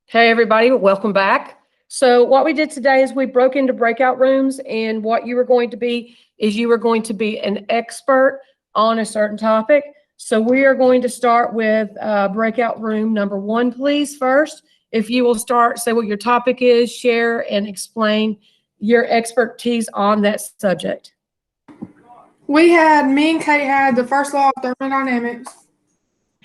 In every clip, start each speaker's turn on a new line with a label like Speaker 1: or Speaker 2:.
Speaker 1: Hey, everybody, welcome back. So what we did today is we broke into breakout rooms, and what you were going to be is you were going to be an expert on a certain topic. So we are going to start with breakout room number one, please, first. If you will start, say what your topic is, share and explain your expertise on that subject.
Speaker 2: Me and Kate had the first law of thermodynamics,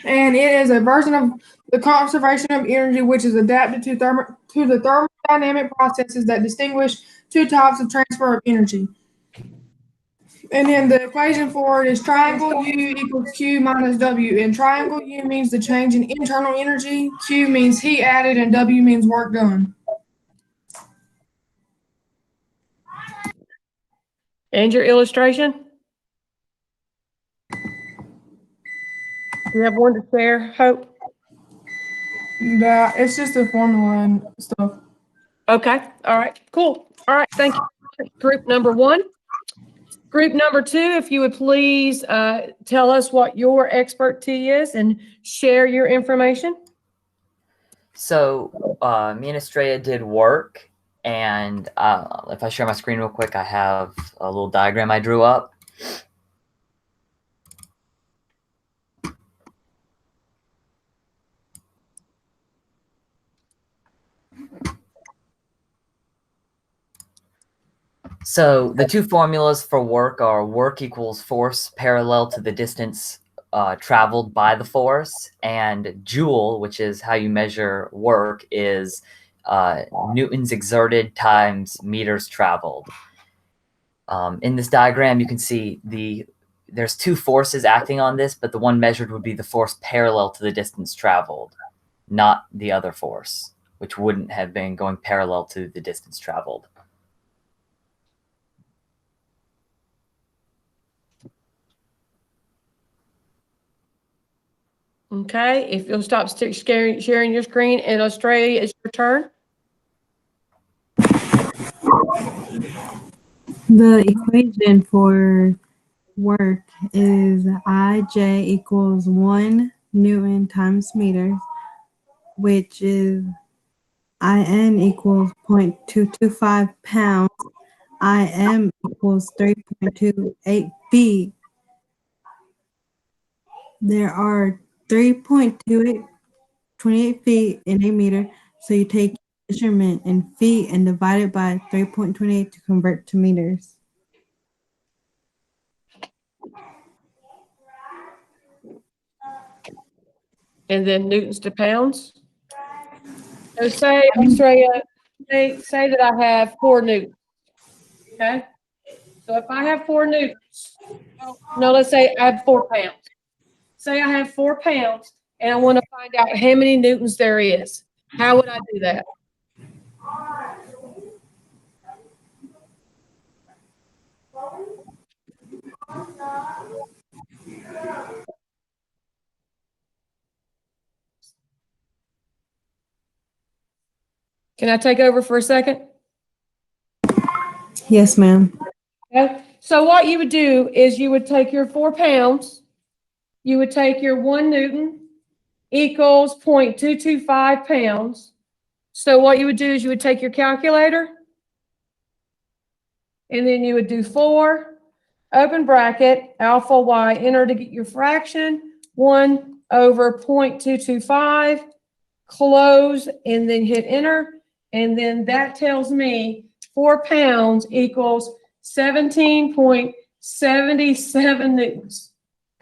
Speaker 2: and it is a version of the conservation of energy which is adapted to the thermodynamic processes that distinguish two types of transfer of energy. And then the equation for it is triangle U equals Q minus W. And triangle U means the change in internal energy, Q means heat added, and W means work done.
Speaker 1: And your illustration? Do you have one to share, Hope?
Speaker 2: It's just a formula and stuff.
Speaker 1: Okay. All right. Cool. All right. Thank you. Group number one. Group number two, if you would please tell us what your expertise is and share your information.
Speaker 3: So me and Estrella did work, and if I share my screen real quick, I have a little diagram I drew up. So the two formulas for work are work equals force parallel to the distance traveled by the force, and joule, which is how you measure work, is newtons exerted times meters traveled. In this diagram, you can see there's two forces acting on this, but the one measured would be the force parallel to the distance traveled, not the other force, which wouldn't have been going parallel to the distance traveled.
Speaker 1: Okay, if you'll stop sharing your screen, and Australia, it's your turn.
Speaker 4: The equation for work is IJ equals 1 Newton times meters, which is IN equals 0.225 pounds, IM equals 3.28 feet. There are 3.28 feet in a meter, so you take measurement in feet and divide it by 3.28 to convert to meters.
Speaker 1: And then newtons to pounds. So say, Australia, say that I have 4 newtons. Okay. So if I have 4 newtons, no, let's say I have 4 pounds. Say I have 4 pounds and I want to find out how many newtons there is. How would I do that? Can I take over for a second?
Speaker 4: Yes, ma'am.
Speaker 1: Okay. So what you would do is you would take your 4 pounds, you would take your 1 Newton equals 0.225 pounds. So what you would do is you would take your calculator and then you would do 4, open bracket, alpha y, enter to get your fraction, 1 over 0.225, close, and then hit enter. And then that tells me 4 pounds equals 17.77 newtons.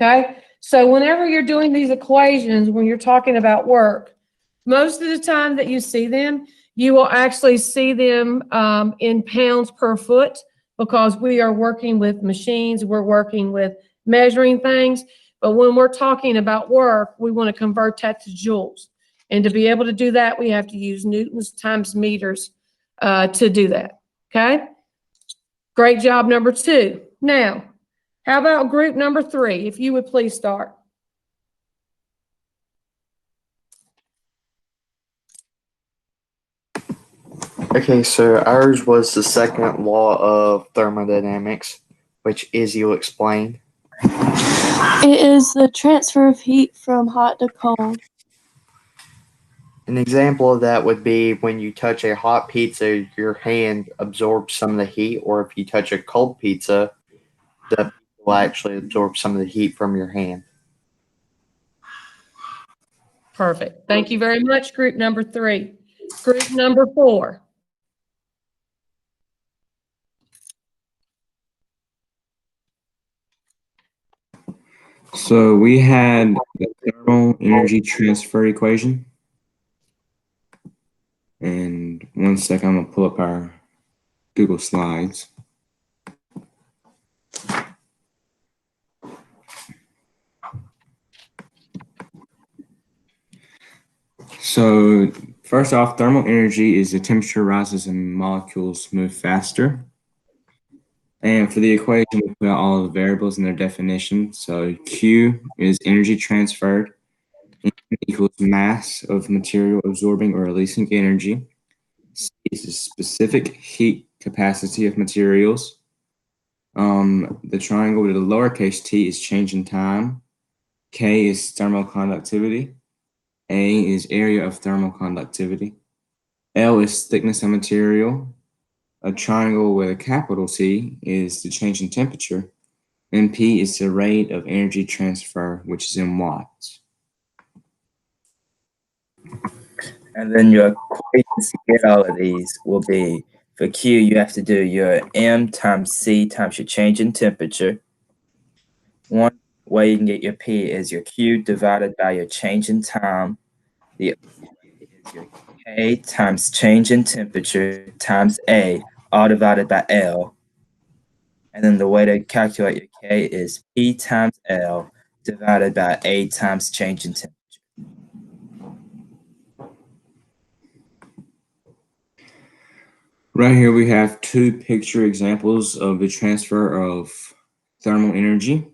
Speaker 1: Okay. So whenever you're doing these equations, when you're talking about work, most of the time that you see them, you will actually see them in pounds per foot, because we are working with machines, we're working with measuring things. But when we're talking about work, we want to convert that to joules. And to be able to do that, we have to use newtons times meters to do that. Okay. Great job, number 2. Now, how about group number 3? If you would please start.
Speaker 5: Okay, so ours was the second law of thermodynamics, which Izzy will explain.
Speaker 6: It is the transfer of heat from hot to cold.
Speaker 5: An example of that would be when you touch a hot pizza, your hand absorbs some of the heat, or if you touch a cold pizza, the pizza will actually absorb some of the heat from your hand.
Speaker 1: Perfect. Thank you very much, group number 3. Group number 4.
Speaker 6: So we had the thermal energy transfer equation. And one sec, I'm gonna pull up our Google Slides. So first off, thermal energy is the temperature rises and molecules move faster. And for the equation, we put out all the variables in their definition. So Q is energy transferred. E equals mass of material absorbing or releasing energy. C is the specific heat capacity of materials. The triangle with the lowercase t is change in time. K is thermal conductivity. A is area of thermal conductivity. L is thickness of material. A triangle with a capital T is the change in temperature. And P is the rate of energy transfer, which is in watts.
Speaker 7: And then your equations to get all of these will be, for Q, you have to do your M times C times your change in temperature. One way you can get your P is your Q divided by your change in time. The other way is your K times change in temperature times A, all divided by L. And then the way to calculate your K is P times L divided by A times change in temperature.
Speaker 6: Right here we have two picture examples of the transfer of thermal energy.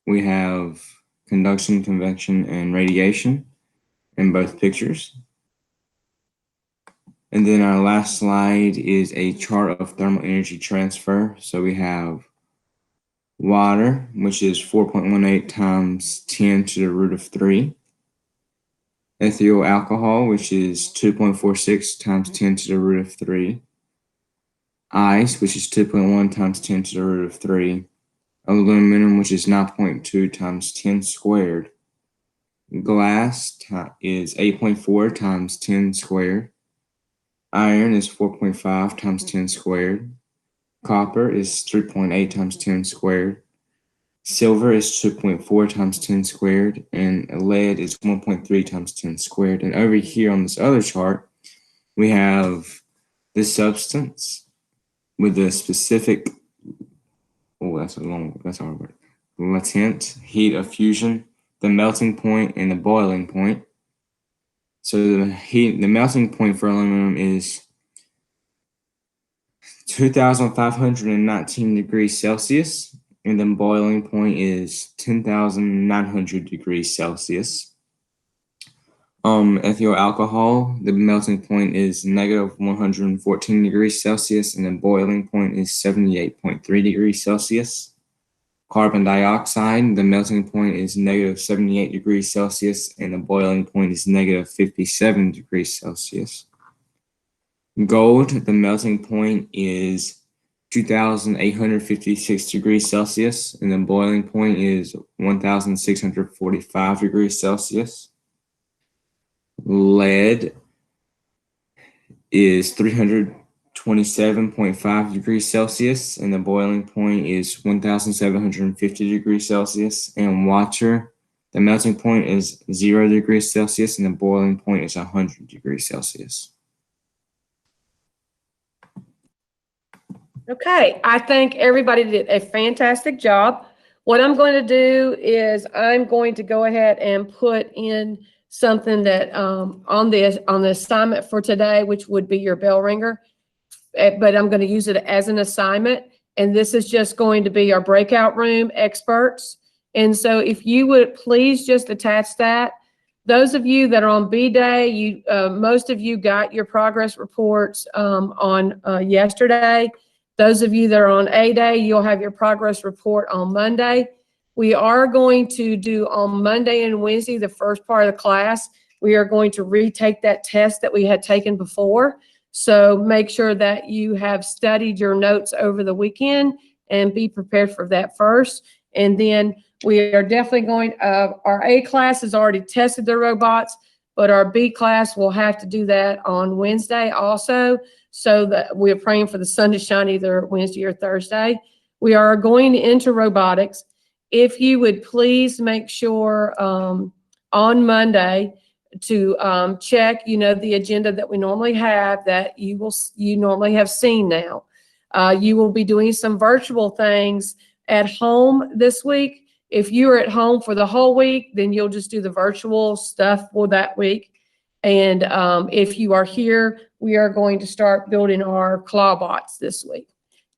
Speaker 6: We have conduction, convection, and radiation in both pictures. And then our last slide is a chart of thermal energy transfer. So we have water, which is 4.18 times 10 to the root of 3. Ethyl alcohol, which is 2.46 times 10 to the root of 3. Ice, which is 2.1 times 10 to the root of 3. Aluminum, which is 9.2 times 10 squared. Glass is 8.4 times 10 squared. Iron is 4.5 times 10 squared. Copper is 3.8 times 10 squared. Silver is 2.4 times 10 squared. And lead is 1.3 times 10 squared. And over here on this other chart, we have this substance with the specific, that's a hard word, latent heat of fusion, the melting point, and the boiling point. So the melting point for aluminum is 2,519 degrees Celsius, and the boiling point is 10,900 degrees Celsius. Ethyl alcohol, the melting point is negative 114 degrees Celsius, and the boiling point is 78.3 degrees Celsius. Carbon dioxide, the melting point is negative 78 degrees Celsius, and the boiling point is negative 57 degrees Celsius. Gold, the melting point is 2,856 degrees Celsius, and the boiling point is 1,645 degrees Celsius. Lead is 327.5 degrees Celsius, and the boiling point is 1,750 degrees Celsius. And water, the melting point is 0 degrees Celsius, and the boiling point is 100 degrees Celsius.
Speaker 1: Okay, I think everybody did a fantastic job. What I'm going to do is I'm going to go ahead and put in something that on the assignment for today, which would be your bell ringer, but I'm going to use it as an assignment. And this is just going to be our breakout room experts. And so if you would please just attach that. Those of you that are on B day, most of you got your progress reports on yesterday. Those of you that are on A day, you'll have your progress report on Monday. We are going to do on Monday and Wednesday, the first part of the class, we are going to retake that test that we had taken before. So make sure that you have studied your notes over the weekend and be prepared for that first. And then we are definitely going, our A class has already tested their robots, but our B class will have to do that on Wednesday also. So that we're praying for the sun to shine either Wednesday or Thursday. We are going into robotics. If you would please make sure on Monday to check, the agenda that we normally have that you normally have seen now. You will be doing some virtual things at home this week. If you are at home for the whole week, then you'll just do the virtual stuff for that week. And if you are here, we are going to start building our clawbots this week.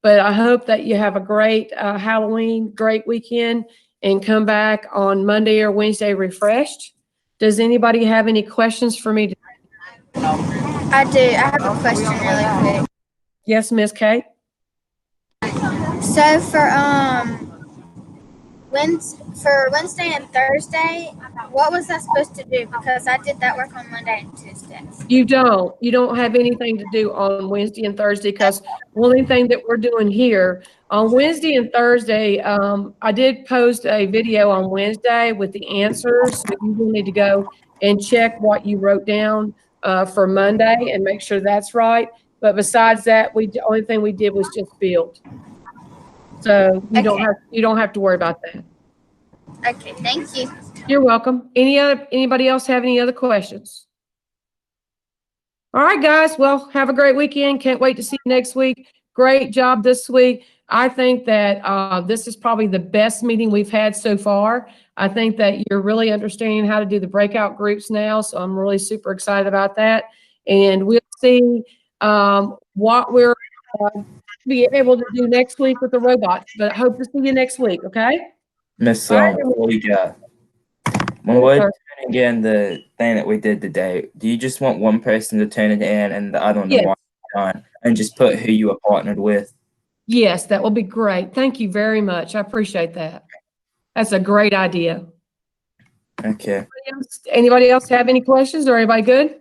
Speaker 1: But I hope that you have a great Halloween, great weekend, and come back on Monday or Wednesday refreshed. Does anybody have any questions for me?
Speaker 8: I do. I have a question really quick.
Speaker 1: Yes, Miss Kate?
Speaker 8: So for Wednesday and Thursday, what was I supposed to do? Because I did that work on Monday and Tuesday.
Speaker 1: You don't have anything to do on Wednesday and Thursday because the only thing that we're doing here on Wednesday and Thursday, I did post a video on Wednesday with the answers. So you will need to go and check what you wrote down for Monday and make sure that's right. But besides that, the only thing we did was just build. So you don't have to worry about that.
Speaker 8: Okay, thank you.
Speaker 1: You're welcome. Anybody else have any other questions? All right, guys. Well, have a great weekend. Can't wait to see you next week. Great job this week. I think that this is probably the best meeting we've had so far. I think that you're really understanding how to do the breakout groups now. So I'm really super excited about that. And we'll see what we're be able to do next week with the robots. But I hope to see you next week. Okay.
Speaker 7: Miss
Speaker 1: All right.
Speaker 7: Sloan, when we're turning in the thing that we did today, do you just want one person to turn it in and the other one to
Speaker 1: Yes.
Speaker 7: watch it on and just put who you are partnered with?
Speaker 1: Yes, that will be great. Thank you very much. I appreciate that. That's a great idea.
Speaker 7: Okay.
Speaker 1: Anybody else have any questions or anybody good?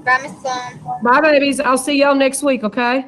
Speaker 8: Bye, Miss Sloan.
Speaker 1: Bye, babies. I'll see y'all next week, okay?